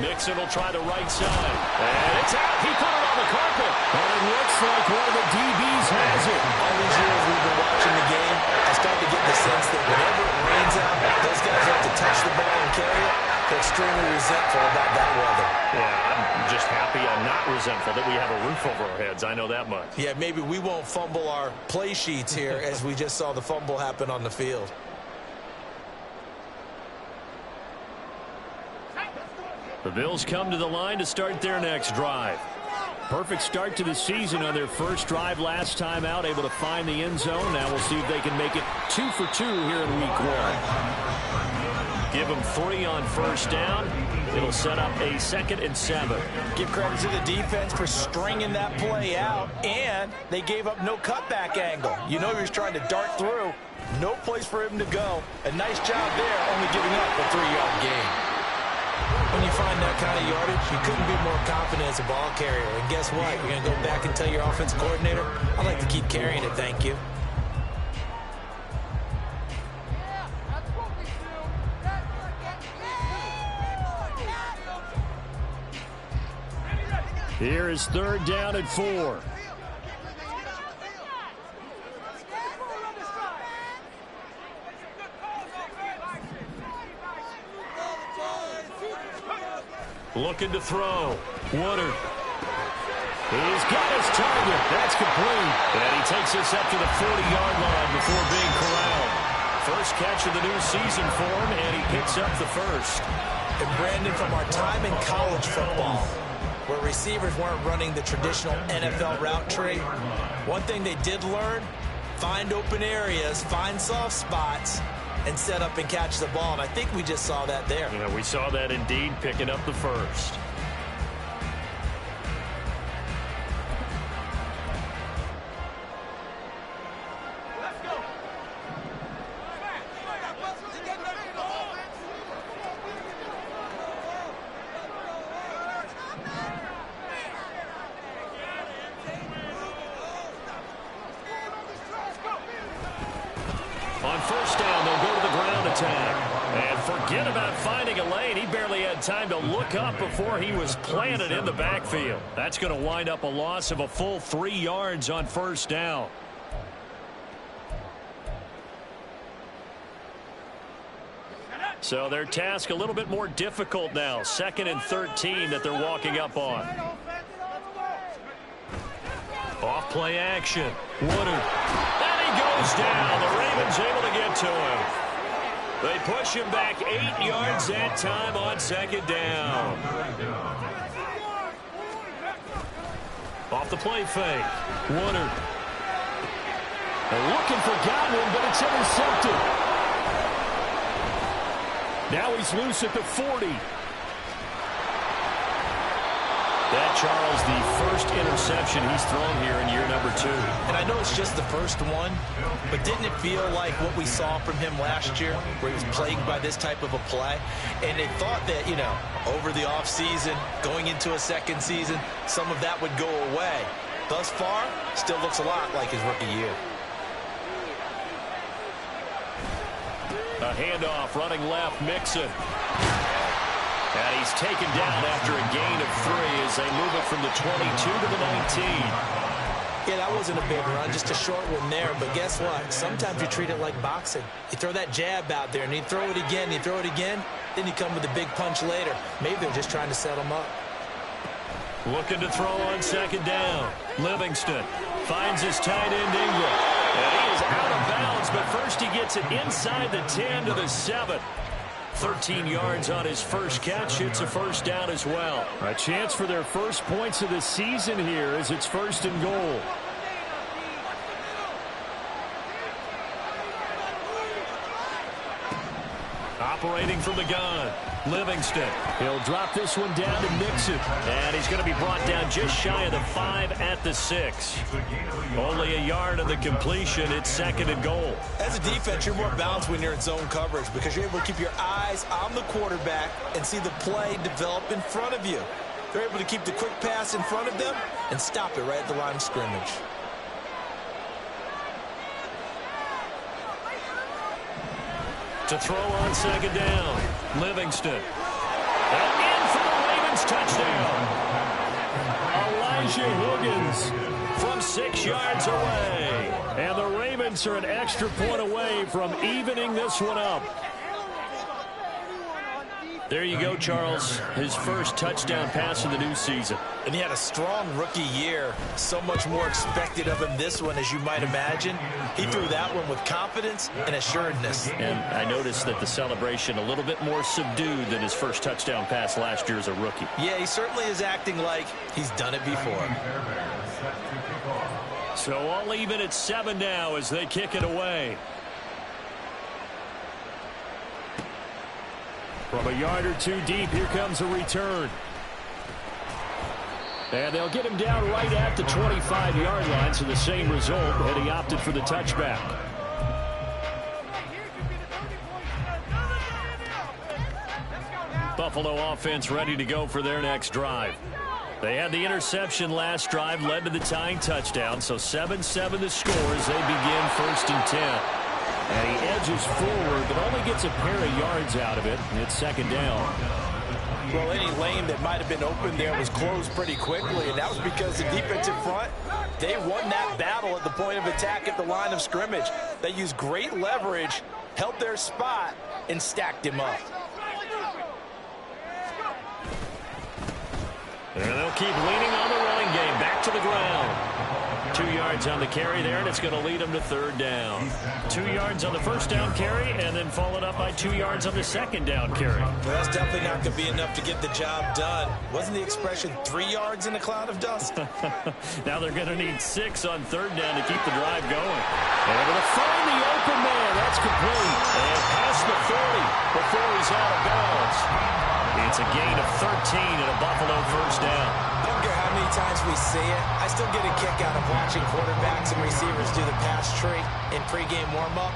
Nixon will try the right side. And it's out. He put it on the carpet. And it looks like one of the DBs has it. All these years we've been watching the game, I start to get the sense that whenever it rains out, those guys have to touch the ball and carry it. They're extremely resentful about that weather. Yeah, I'm just happy I'm not resentful that we have a roof over our heads. I know that much. Yeah, maybe we won't fumble our play sheets here as we just saw the fumble happen on the field. The Bills come to the line to start their next drive. Perfect start to the season on their first drive last time out, able to find the end zone. Now we'll see if they can make it 2 for 2 here in week 1. Give them 3 on first down. It'll set up a 2nd and 7. Give credit to the defense for stringing that play out, and they gave up no cutback angle. You know he was trying to dart through. No place for him to go. A nice job there, only giving up a 3-yard gain. When you find that kind of yardage, you couldn't be more confident as a ball carrier. And guess what? You're going to go back and tell your offensive coordinator, I'd like to keep carrying it, thank you. Here is 3rd down and 4. Looking to throw. Woodard. He's got his target. That's complete. And he takes us up to the 40-yard line before being corralled. First catch of the new season for him, and he picks up the first. And Brandon, from our time in college football, where receivers weren't running the traditional NFL route tree, one thing they did learn, find open areas, find soft spots, and set up and catch the ball. And I think we just saw that there. Yeah, we saw that indeed, picking up the first. On first down, they'll go to the ground attack. And forget about finding a lane. He barely had time to look up before he was planted in the backfield. That's going to wind up a loss of a full 3 yards on first down. So their task a little bit more difficult now. 2nd and 13 that they're walking up on. Off play action. Woodard. Goes down. The Ravens able to get to him. They push him back 8 yards that time on 2nd down. Off the play fake. Woodard. They're looking for Godwin, but it's intercepted. Now he's loose at the 40. That, Charles, the first interception he's thrown here in year number 2. And I know it's just the first one, but didn't it feel like what we saw from him last year, where he was plagued by this type of a play? And they thought that, you know, over the offseason, going into a second season, some of that would go away. Thus far, still looks a lot like his rookie year. A handoff, running left, Mixon. And he's taken down after a gain of 3 as they move it from the 22 to the 19. Yeah, that wasn't a big run, just a short one there. But guess what? Sometimes you treat it like boxing. You throw that jab out there, and you throw it again, you throw it again, then you come with a big punch later. Maybe they're just trying to set him up. Looking to throw on 2nd down. Livingston finds his tight end, Ingram. And he is out of bounds, but first he gets it inside the 10 to the 7. 13 yards on his first catch. It's a first down as well. A chance for their first points of the season here as it's 1st and goal. Operating from the gun, Livingston. He'll drop this one down to Mixon. And he's going to be brought down just shy of the 5 at the 6. Only a yard of the completion. It's 2nd and goal. As a defense, you're more balanced when you're in zone coverage because you're able to keep your eyes on the quarterback and see the play develop in front of you. They're able to keep the quick pass in front of them and stop it right at the line of scrimmage. To throw on 2nd down, Livingston. And in for the touchdown. Elijah Higgins from 6 yards away. And the Ravens are an extra point away from evening this one up. There you go, Charles. His first touchdown pass of the new season. And he had a strong rookie year. So much more expected of him this one, as you might imagine. He threw that one with confidence and assuredness. And I noticed that the celebration a little bit more subdued than his first touchdown pass last year as a rookie. Yeah, he certainly is acting like he's done it before. So all even at 7 now as they kick it away. From a yard or two deep, here comes a return. And they'll get him down right at the 25-yard line, so the same result, and he opted for the touchback. Buffalo offense ready to go for their next drive. They had the interception last drive, led to the tying touchdown, so 7-7 the score as they begin 1st and 10. And he edges forward, but only gets a pair of yards out of it, and it's 2nd down. Well, any lane that might have been open there was closed pretty quickly, and that was because the defensive front, they won that battle at the point of attack at the line of scrimmage. They used great leverage, held their spot, and stacked him up. And they'll keep leaning on the running game. Back to the ground. 2 yards on the carry there, and it's going to lead them to 3rd down. 2 yards on the 1st down carry, and then followed up by 2 yards on the 2nd down carry. Well, that's definitely not going to be enough to get the job done. Wasn't the expression 3 yards in a cloud of dust? Now they're going to need 6 on 3rd down to keep the drive going. Able to find the open man. That's complete. And past the 40 before he's out of bounds. It's a gain of 13 and a Buffalo 1st down. I don't care how many times we see it. I still get a kick out of watching quarterbacks and receivers do the pass tree in pregame warm-up.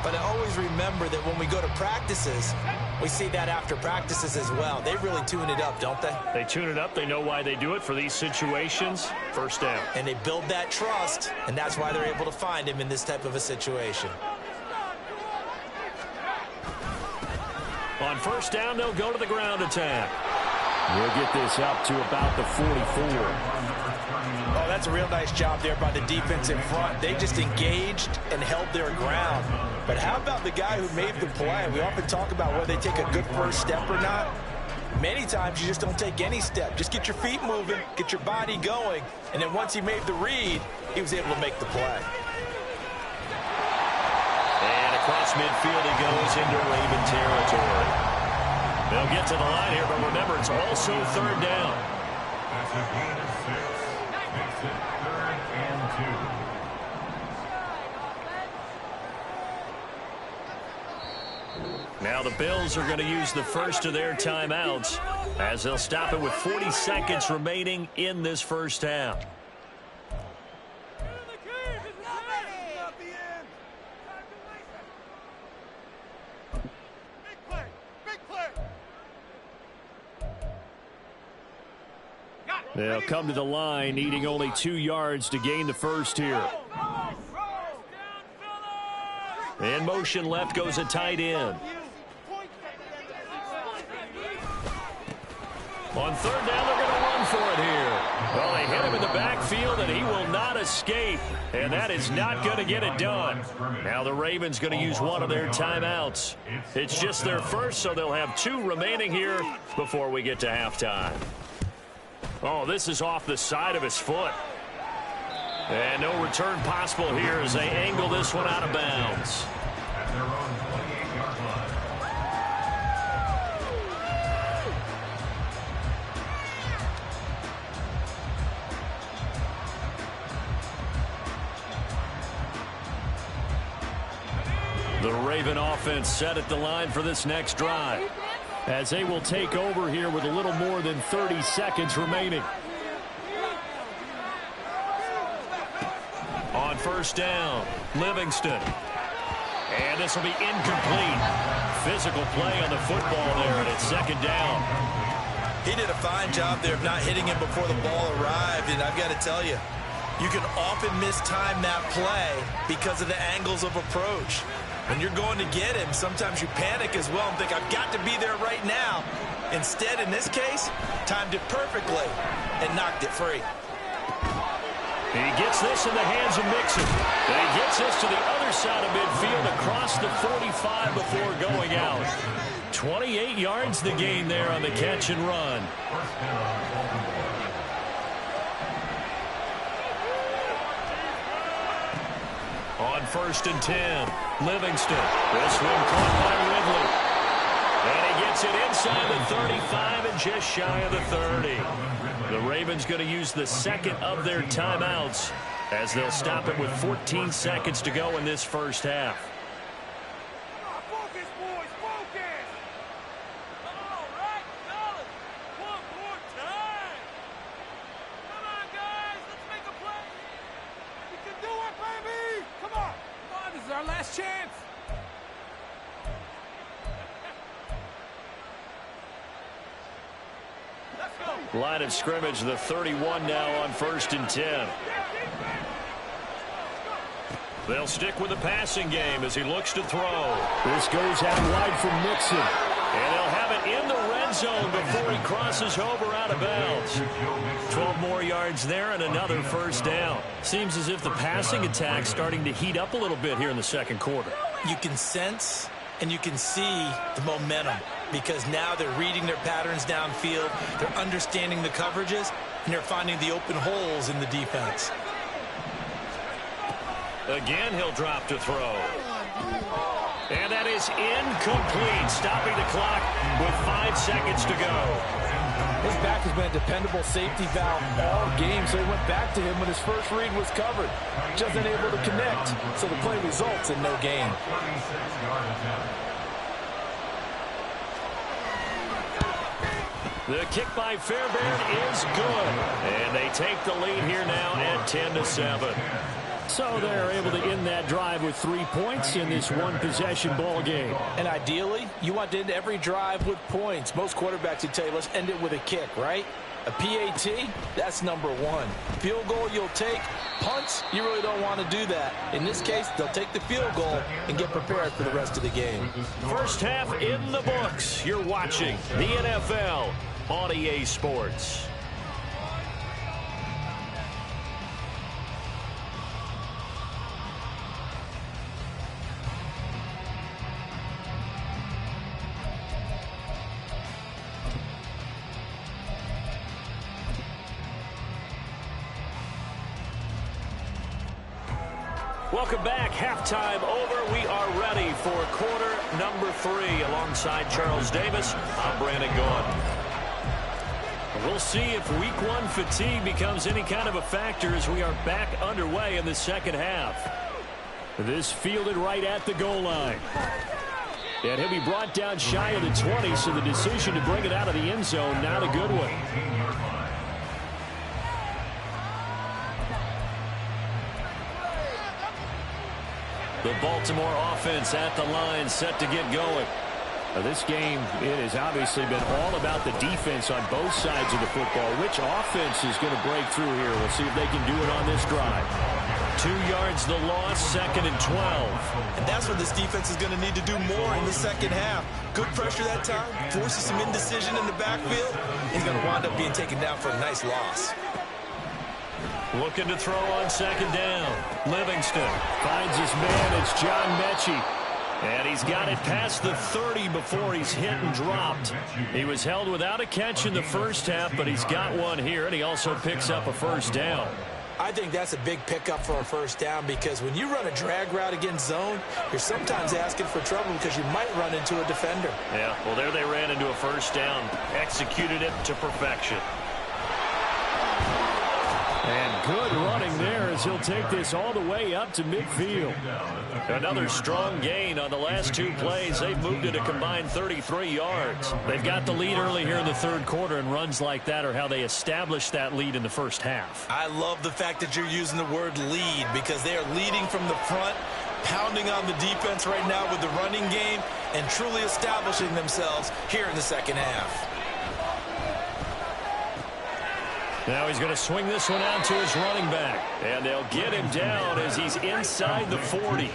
But I always remember that when we go to practices, we see that after practices as well. They really tune it up, don't they? They tune it up. They know why they do it for these situations. 1st down. And they build that trust, and that's why they're able to find him in this type of a situation. On 1st down, they'll go to the ground attack. We'll get this up to about the 44. Oh, that's a real nice job there by the defense in front. They just engaged and held their ground. But how about the guy who made the play? We often talk about whether they take a good first step or not. Many times you just don't take any step. Just get your feet moving, get your body going, and then once he made the read, he was able to make the play. And across midfield he goes into Raven territory. They'll get to the line here, but remember, it's also 3rd down. That's a gain of 6. Makes it 3rd and 2. Now the Bills are going to use the first of their timeouts as they'll stop it with 40 seconds remaining in this 1st half. They'll come to the line, needing only 2 yards to gain the first here. In motion left goes a tight end. On 3rd down, they're going to run for it here. Well, they hit him in the backfield, and he will not escape. And that is not going to get it done. Now the Ravens going to use one of their timeouts. It's just their first, so they'll have 2 remaining here before we get to halftime. Oh, this is off the side of his foot. And no return possible here as they angle this one out of bounds. At their own 28-yard line. The Raven offense set at the line for this next drive, as they will take over here with a little more than 30 seconds remaining. On 1st down, Livingston. And this will be incomplete. Physical play on the football there, and it's 2nd down. He did a fine job there of not hitting him before the ball arrived, and I've got to tell you, you can often mistime that play because of the angles of approach. When you're going to get him, sometimes you panic as well and think, I've got to be there right now. Instead, in this case, timed it perfectly and knocked it free. He gets this in the hands of Mixon. And he gets this to the other side of midfield across the 45 before going out. 28 yards the gain there on the catch and run. On 1st and 10, Livingston. This one caught by Ridley. And he gets it inside the 35 and just shy of the 30. The Ravens going to use the second of their timeouts as they'll stop it with 14 seconds to go in this first half. Focus, boys, focus! All right, fellas, one more time. Come on, guys, let's make a play. We can do it, baby! Come on, this is our last chance. Line of scrimmage, the 31 now on 1st and 10. They'll stick with the passing game as he looks to throw. This goes out wide from Mixon. And they'll have it in the red zone before he crosses over out of bounds. 12 more yards there and another first down. Seems as if the passing attack's starting to heat up a little bit here in the second quarter. You can sense and you can see the momentum because now they're reading their patterns downfield, they're understanding the coverages, and they're finding the open holes in the defense. Again, he'll drop to throw. And that is incomplete, stopping the clock with 5 seconds to go. His back has been a dependable safety valve all game, so he went back to him when his first read was covered. Just unable to connect, so the play results in no gain. The kick by Fairbairn is good. And they take the lead here now at 10-7. So they're able to end that drive with 3 points in this one-possession ball game. And ideally, you want to end every drive with points. Most quarterbacks would tell you, let's end it with a kick, right? A PAT, that's number one. Field goal you'll take. Punts, you really don't want to do that. In this case, they'll take the field goal and get prepared for the rest of the game. First half in the books. You're watching the NFL on EA Sports. Welcome back. Halftime over. We are ready for quarter number 3. Alongside Charles Davis, I'm Brandon Gaudin. We'll see if week 1 fatigue becomes any kind of a factor as we are back underway in the second half. This fielded right at the goal line. And he'll be brought down shy of the 20, so the decision to bring it out of the end zone, not a good one. The Baltimore offense at the line, set to get going. This game, it has obviously been all about the defense on both sides of the football. Which offense is going to break through here? We'll see if they can do it on this drive. 2 yards the loss, 2nd and 12. And that's what this defense is going to need to do more in the second half. Good pressure that time, forces some indecision in the backfield. He's going to wind up being taken down for a nice loss. Looking to throw on 2nd down. Livingston finds his man. It's John Mechie. And he's got it past the 30 before he's hit and dropped. He was held without a catch in the first half, but he's got one here, and he also picks up a first down. I think that's a big pickup for a first down because when you run a drag route against zone, you're sometimes asking for trouble because you might run into a defender. Yeah, well, there they ran into a first down. Executed it to perfection. And good running there as he'll take this all the way up to midfield. Another strong gain on the last 2 plays. They've moved it a combined 33 yards. They've got the lead early here in the third quarter, and runs like that are how they established that lead in the first half. I love the fact that you're using the word lead because they are leading from the front, pounding on the defense right now with the running game, and truly establishing themselves here in the second half. Now he's going to swing this one out to his running back. And they'll get him down as he's inside the 40.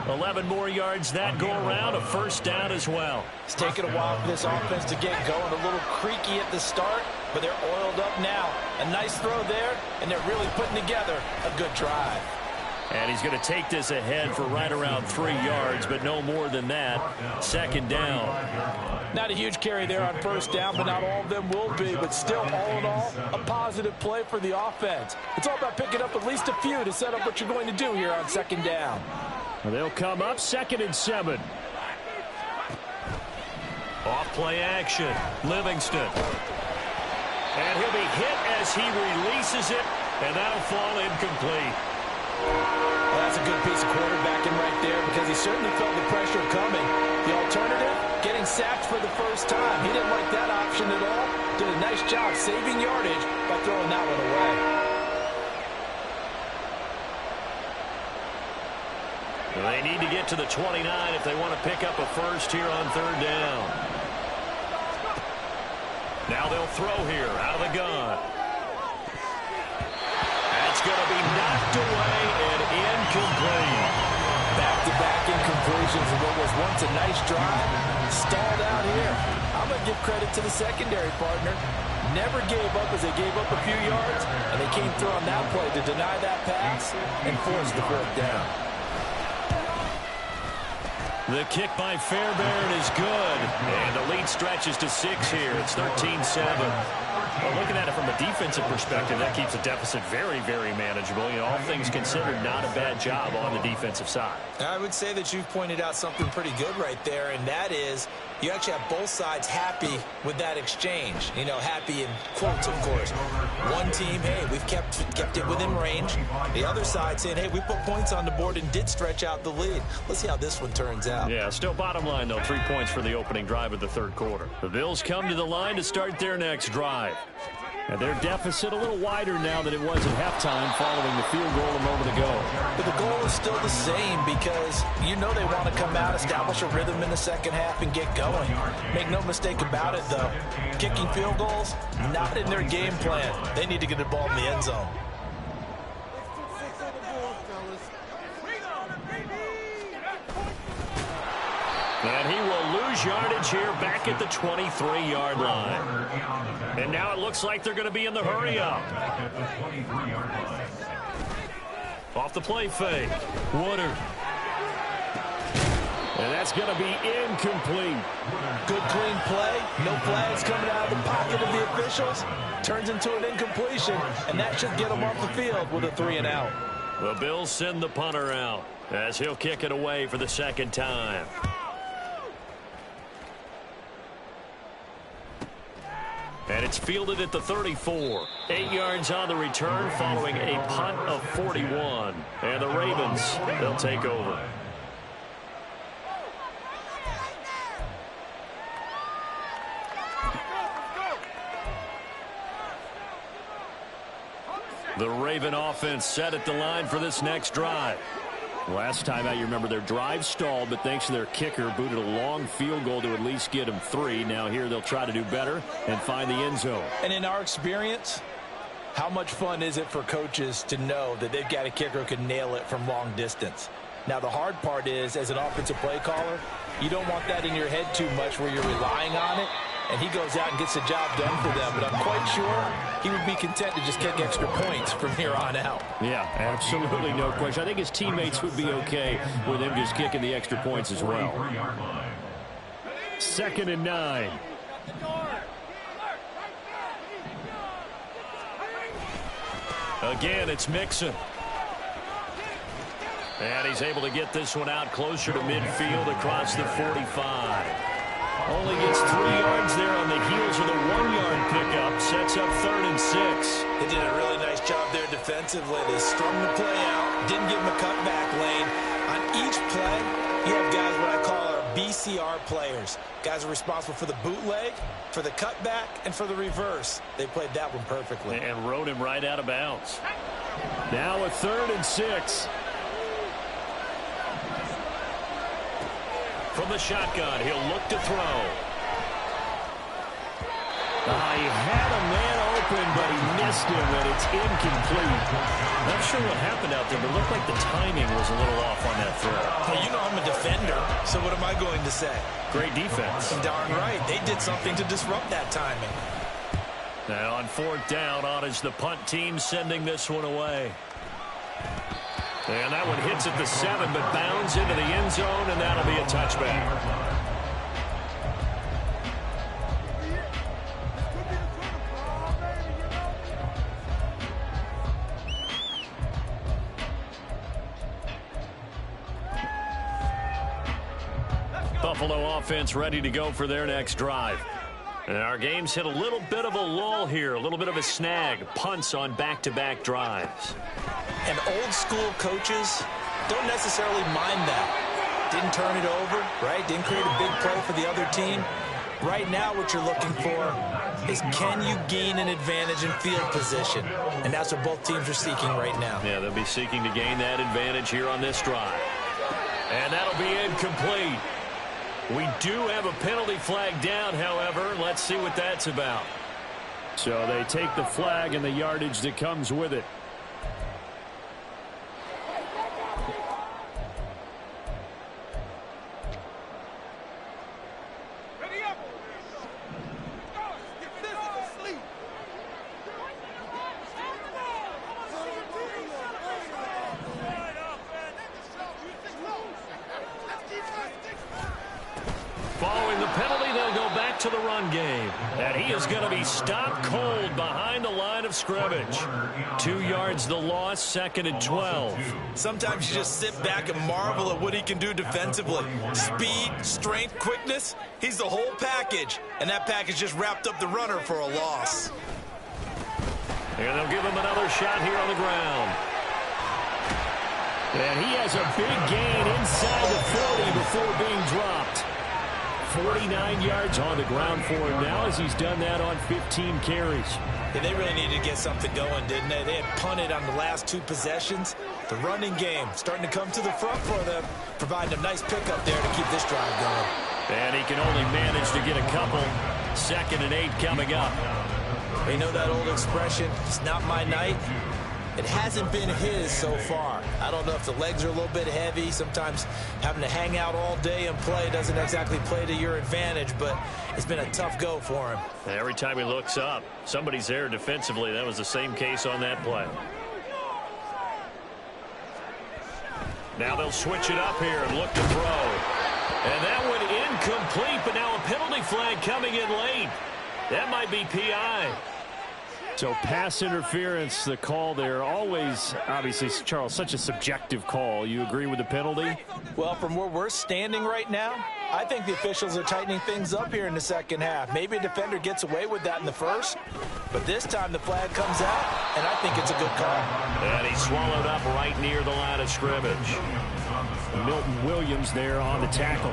11 more yards that go around, a first down as well. It's taken a while for this offense to get going. A little creaky at the start, but they're oiled up now. A nice throw there, and they're really putting together a good drive. And he's going to take this ahead for right around 3 yards, but no more than that. Second down. Not a huge carry there on first down, but not all of them will be. But still, all in all, a positive play for the offense. It's all about picking up at least a few to set up what you're going to do here on second down. They'll come up 2nd and 7. Off play action. Livingston. And he'll be hit as he releases it, and that'll fall incomplete. Well, that's a good piece of quarterbacking right there because he certainly felt the pressure coming. The alternative, getting sacked for the first time. He didn't like that option at all. Did a nice job saving yardage by throwing that one away. Well, they need to get to the 29 if they want to pick up a first here on third down. Now they'll throw here out of the gun. That's going to be knocked away and incomplete. Back-to-back incompletions of what was once a nice drive. Stalled out here. I'm going to give credit to the secondary partner. Never gave up as they gave up a few yards, and they came through on that play to deny that pass and force the fourth down. The kick by Fairbairn is good. And the lead stretches to 6 here. It's 13-7. Well, looking at it from a defensive perspective, that keeps the deficit very, very manageable. You know, all things considered, not a bad job on the defensive side. I would say that you've pointed out something pretty good right there, and that is you actually have both sides happy with that exchange. You know, happy in quotes, of course. One team, hey, we've kept it within range. The other side saying, hey, we put points on the board and did stretch out the lead. Let's see how this one turns out. Yeah, still bottom line, though, 3 points for the opening drive of the third quarter. The Bills come to the line to start their next drive. And their deficit a little wider now than it was at halftime following the field goal a moment ago. But the goal is still the same because you know they want to come out, establish a rhythm in the second half, and get going. Make no mistake about it, though. Kicking field goals, not in their game plan. They need to get the ball in the end zone. And he will lose yardage here back at the 23-yard line. And now it looks like they're going to be in the hurry-up. Off the play fake. Woodard. And that's going to be incomplete. Good clean play. No flags coming out of the pocket of the officials. Turns into an incompletion, and that should get them off the field with a 3-and-out. The Bills send the punter out as he'll kick it away for the second time. And it's fielded at the 34. 8 yards on the return following a punt of 41. And the Ravens, they'll take over. The Raven offense set at the line for this next drive. Last time out, you remember their drive stalled, but thanks to their kicker, booted a long field goal to at least get them 3. Now here they'll try to do better and find the end zone. And in our experience, how much fun is it for coaches to know that they've got a kicker who can nail it from long distance? Now, the hard part is, as an offensive play caller, you don't want that in your head too much where you're relying on it, and he goes out and gets the job done for them. But I'm quite sure he would be content to just kick extra points from here on out. Yeah, absolutely no question. I think his teammates would be okay with him just kicking the extra points as well. 2nd and 9. Again, it's Mixon. And he's able to get this one out closer to midfield across the 45. Only gets 3 yards there on the heels of the 1-yard pickup. Sets up 3rd and 6. They did a really nice job there defensively. They strung the play out, didn't give him a cutback lane. On each play, you have guys what I call our BCR players. Guys are responsible for the bootleg, for the cutback, and for the reverse. They played that one perfectly. And rode him right out of bounds. Now a 3rd and 6. From the shotgun, he'll look to throw. He had a man open, but he missed him, and it's incomplete. Not sure what happened out there, but it looked like the timing was a little off on that throw. Well, you know I'm a defender, so what am I going to say? Great defense. Darn right. They did something to disrupt that timing. Now on 4th down, on is the punt team sending this one away. And that one hits at the 7, but bounds into the end zone, and that'll be a touchback. Buffalo offense ready to go for their next drive. And our game's hit a little bit of a lull here, a little bit of a snag. Punts on back-to-back drives. And old-school coaches don't necessarily mind that. Didn't turn it over, right? Didn't create a big play for the other team. Right now what you're looking for is can you gain an advantage in field position? And that's what both teams are seeking right now. Yeah, they'll be seeking to gain that advantage here on this drive. And that'll be incomplete. We do have a penalty flag down, however. Let's see what that's about. So they take the flag and the yardage that comes with it. Ready up. Get physical, sleep. Following the penalty, they'll go back to the run game. And he is going to be stopped cold behind the line of scrimmage. 2 yards the loss, 2nd and 12. Sometimes you just sit back and marvel at what he can do defensively. Speed, strength, quickness, he's the whole package. And that package just wrapped up the runner for a loss. And they'll give him another shot here on the ground. And he has a big gain inside the 40 before being dropped. 49 yards on the ground for him now as he's done that on 15 carries. Yeah, they really needed to get something going, didn't they? They had punted on the last 2 possessions. The running game starting to come to the front for them, providing a nice pickup there to keep this drive going. And he can only manage to get a couple. 2nd and 8 coming up. You know that old expression, it's not my night? It hasn't been his so far. I don't know if the legs are a little bit heavy. Sometimes having to hang out all day and play doesn't exactly play to your advantage, but it's been a tough go for him. Every time he looks up, somebody's there defensively. That was the same case on that play. Now they'll switch it up here and look to throw. And that one incomplete, but now a penalty flag coming in late. That might be PI. So pass interference, the call there. Always, obviously, Charles, such a subjective call. You agree with the penalty? Well, from where we're standing right now, I think the officials are tightening things up here in the second half. Maybe a defender gets away with that in the first, but this time the flag comes out, and I think it's a good call. And he's swallowed up right near the line of scrimmage. Milton Williams there on the tackle.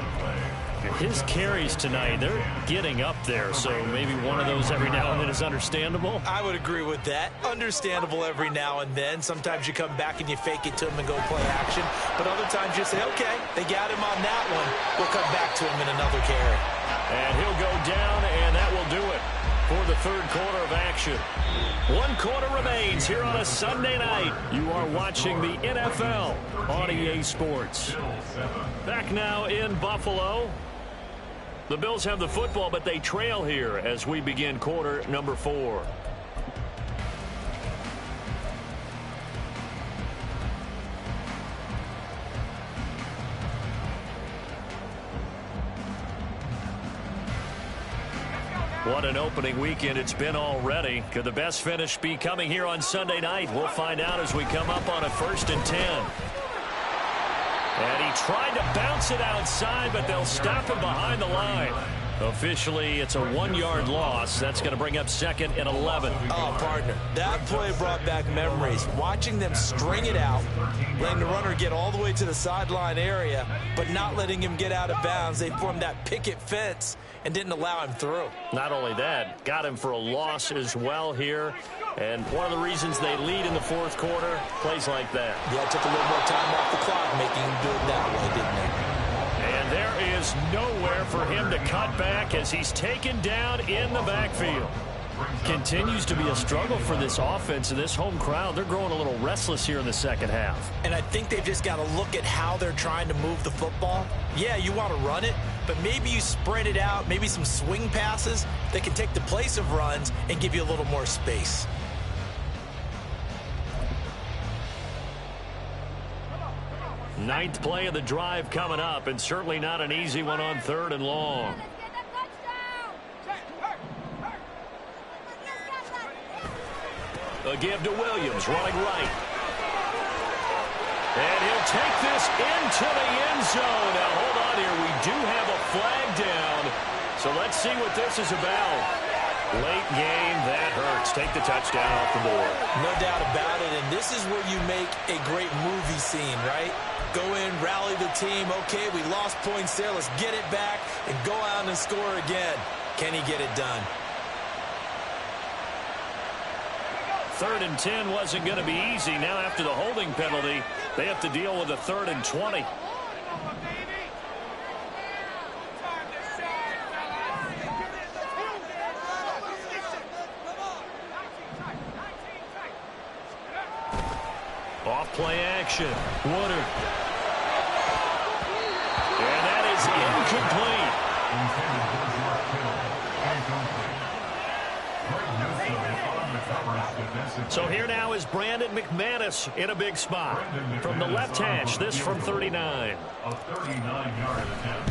And his carries tonight, they're getting up there, so maybe one of those every now and then is understandable. I would agree with that. Understandable every now and then. Sometimes you come back and you fake it to him and go play action. But other times you say, okay, they got him on that one. We'll come back to him in another carry. And he'll go down, and that will do it for the 3rd quarter of action. 1 quarter remains here on a Sunday night. You are watching the NFL on EA Sports. Back now in Buffalo. The Bills have the football, but they trail here as we begin quarter number 4. What an opening weekend it's been already. Could the best finish be coming here on Sunday night? We'll find out as we come up on a 1st and 10. And he tried to bounce it outside, but they'll stop him behind the line. Officially, it's a 1-yard loss. That's going to bring up 2nd and 11. Oh, partner, that play brought back memories. Watching them string it out, letting the runner get all the way to the sideline area, but not letting him get out of bounds. They formed that picket fence and didn't allow him through. Not only that, got him for a loss as well here. And one of the reasons they lead in the 4th quarter, plays like that. Yeah, it took a little more time off the clock making him do it that way, didn't it? And there is nowhere for him to cut back as he's taken down in the backfield. Continues to be a struggle for this offense and this home crowd. They're growing a little restless here in the second half. And I think they've just got to look at how they're trying to move the football. Yeah, you want to run it, but maybe you spread it out, maybe some swing passes that can take the place of runs and give you a little more space. Ninth play of the drive coming up, and certainly not an easy one on 3rd and long. A give to Williams, running right. And he'll take this into the end zone. Now, hold on here. We do have a flag down. So let's see what this is about. Late game, that hurts. Take the touchdown off the board. No doubt about it, and this is where you make a great movie scene, right? Go in, rally the team. Okay, we lost points there. Let's get it back and go out and score again. Can he get it done? 3rd and 10 wasn't going to be easy. Now after the holding penalty, they have to deal with a 3rd and 20. Off play action. Woodard. And that is incomplete. So here now is Brandon McManus in a big spot. From the left hash, this from 39. A 39-yard attempt.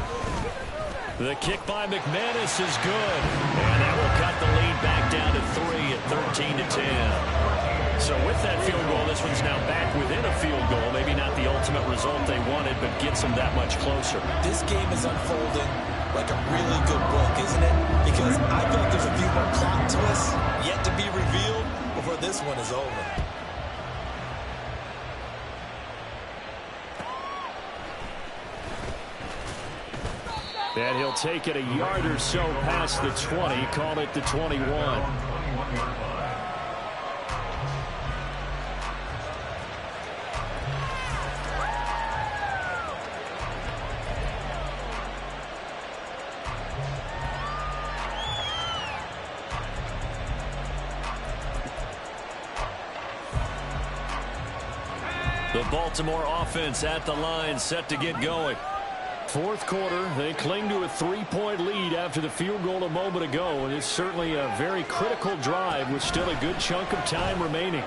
The kick by McManus is good. And that will cut the lead back down to 3 at 13-10. So with that field goal, this one's now back within a field goal. Maybe not the ultimate result they wanted, but gets them that much closer. This game is unfolding like a really good book, isn't it? Because I feel like there's a few more plot twists yet to be revealed before this one is over. And he'll take it a yard or so past the 20, call it the 21. The Baltimore offense at the line, set to get going. 4th quarter, they cling to a 3-point lead after the field goal a moment ago, and it's certainly a very critical drive with still a good chunk of time remaining.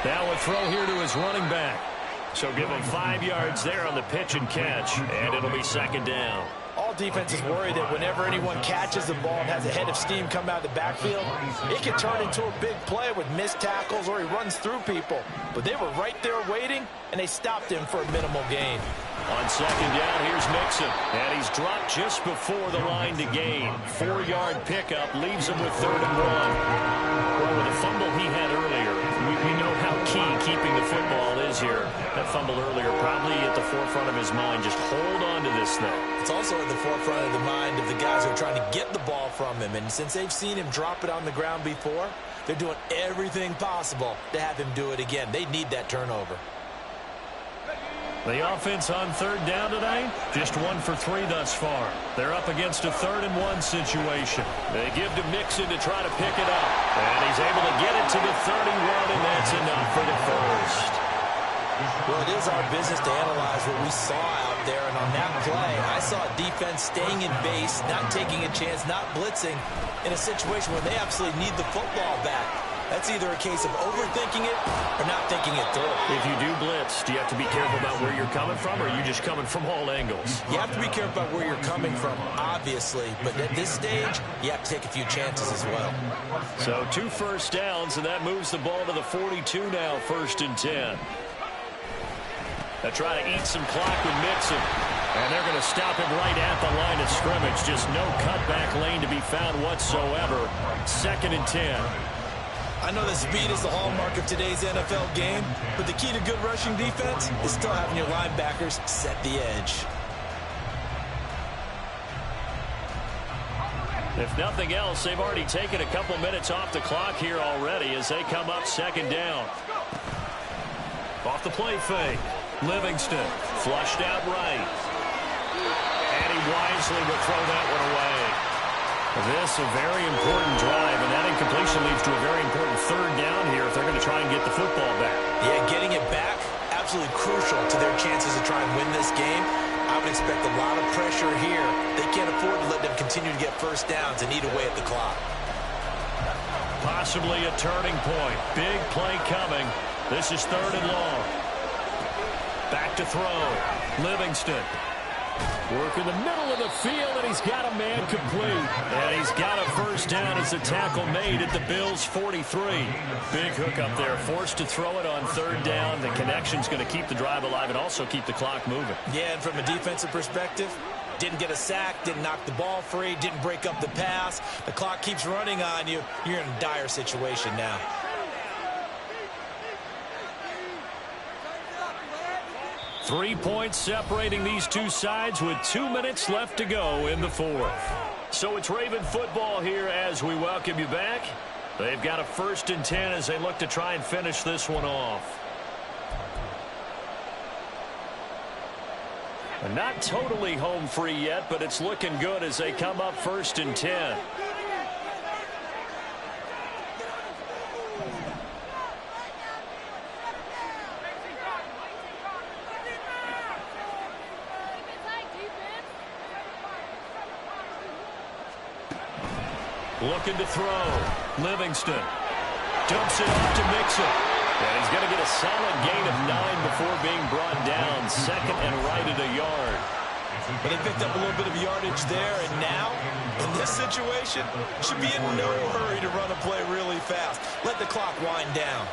Now a throw here to his running back. So give him 5 yards there on the pitch and catch, and it'll be 2nd down. All defenses worry that whenever anyone catches the ball and has a head of steam come out of the backfield, it can turn into a big play with missed tackles or he runs through people. But they were right there waiting, and they stopped him for a minimal gain. On 2nd down, here's Mixon. And he's dropped just before the line to gain. 4-yard pickup leaves him with 3rd and 1. Well, with the fumble he had earlier, we know how key keeping the football is here. That fumble earlier probably at the forefront of his mind. Just hold on to this thing. It's also at the forefront of the mind of the guys who are trying to get the ball from him. And since they've seen him drop it on the ground before, they're doing everything possible to have him do it again. They need that turnover. The offense on 3rd down tonight, just 1 for 3 thus far. They're up against a 3rd and 1 situation. They give to Mixon to try to pick it up. And he's able to get it to the 31, and that's enough for the first. Well, it is our business to analyze what we saw out there. And on that play, I saw a defense staying in base, not taking a chance, not blitzing in a situation where they absolutely need the football back. That's either a case of overthinking it or not thinking it through. If you do blitz, do you have to be careful about where you're coming from, or are you just coming from all angles? You have to be careful about where you're coming from, obviously. But at this stage, you have to take a few chances as well. So 2 first downs, and that moves the ball to the 42 now, 1st and 10. They try to eat some clock with Mixon. And they're going to stop him right at the line of scrimmage. Just no cutback lane to be found whatsoever. 2nd and 10. I know that speed is the hallmark of today's NFL game, but the key to good rushing defense is still having your linebackers set the edge. If nothing else, they've already taken a couple minutes off the clock here already as they come up 2nd down. Off the play fake. Livingston flushed out right. And he wisely will throw that one away. This a very important drive, and that incompletion leads to a very important third down here if they're going to try and get the football back. Yeah, getting it back, absolutely crucial to their chances to try and win this game. I would expect a lot of pressure here. They can't afford to let them continue to get first downs and eat away at the clock. Possibly a turning point. Big play coming. This is 3rd and long. Back to throw. Livingston. Work in the middle of the field, and he's got a man complete. And he's got a first down as the tackle made at the Bills' 43. Big hook up there. Forced to throw it on 3rd down. The connection's going to keep the drive alive and also keep the clock moving. Yeah, and from a defensive perspective, didn't get a sack, didn't knock the ball free, didn't break up the pass. The clock keeps running on you. You're in a dire situation now. 3 points separating these two sides with 2 minutes left to go in the 4th. So it's Raven football here as we welcome you back. They've got a 1st and 10 as they look to try and finish this one off. Not totally home free yet, but it's looking good as they come up 1st and 10. Looking to throw. Livingston dumps it off to Mixon. And he's going to get a solid gain of 9 before being brought down. 2nd and right at a yard. But they picked up a little bit of yardage there, and now, in this situation, should be in no hurry to run a play really fast. Let the clock wind down.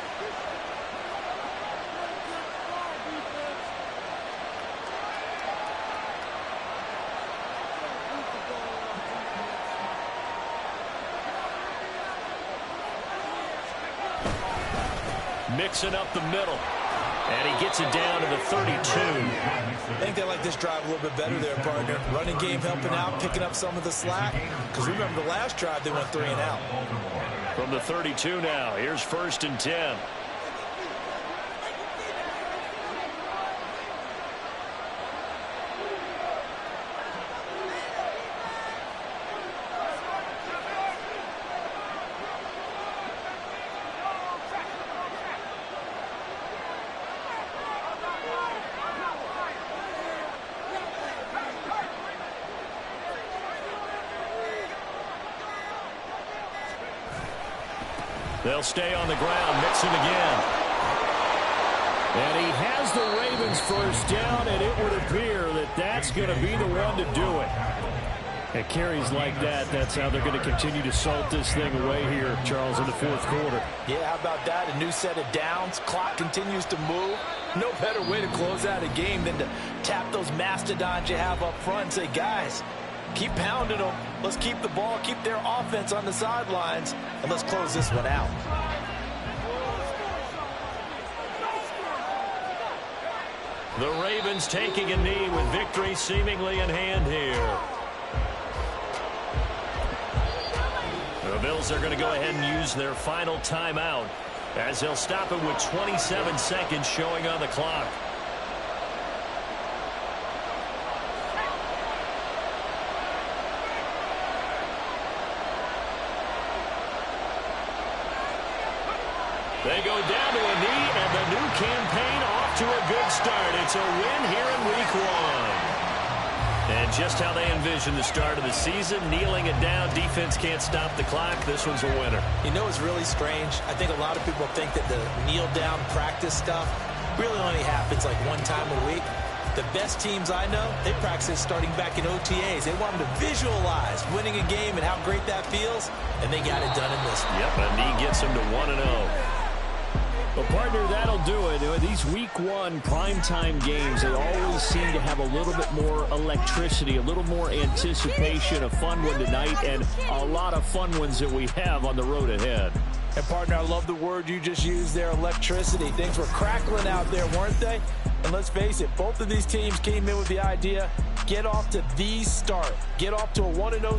Mixing up the middle. And he gets it down to the 32. I think they like this drive a little bit better there, partner. Running game helping out, picking up some of the slack. Because remember, the last drive, they went 3 and out. From the 32 now, here's 1st and 10. They'll stay on the ground. Mixon again. And he has the Ravens first down, and it would appear that that's going to be the one to do it. At carries like that, that's how they're going to continue to salt this thing away here, Charles, in the 4th quarter. Yeah, how about that? A new set of downs. Clock continues to move. No better way to close out a game than to tap those mastodons you have up front and say, guys, keep pounding them. Let's keep the ball, keep their offense on the sidelines, and let's close this one out. The Ravens taking a knee with victory seemingly in hand here. The Bills are going to go ahead and use their final timeout as they'll stop it with 27 seconds showing on the clock. They go down to a knee, and the new campaign off to a good start. It's a win here in Week 1. And just how they envision the start of the season, kneeling it down, defense can't stop the clock. This one's a winner. You know what's really strange? I think a lot of people think that the kneel-down practice stuff really only happens like one time a week. The best teams I know, they practice starting back in OTAs. They want them to visualize winning a game and how great that feels, and they got it done in this one. Yep, a knee gets them to 1-0. Well, partner, that'll do it. These Week 1 primetime games, they always seem to have a little bit more electricity, a little more anticipation, a fun one tonight, and a lot of fun ones that we have on the road ahead. And, partner, I love the word you just used there, electricity. Things were crackling out there, weren't they? And let's face it, both of these teams came in with the idea, get off to the start. Get off to a 1-0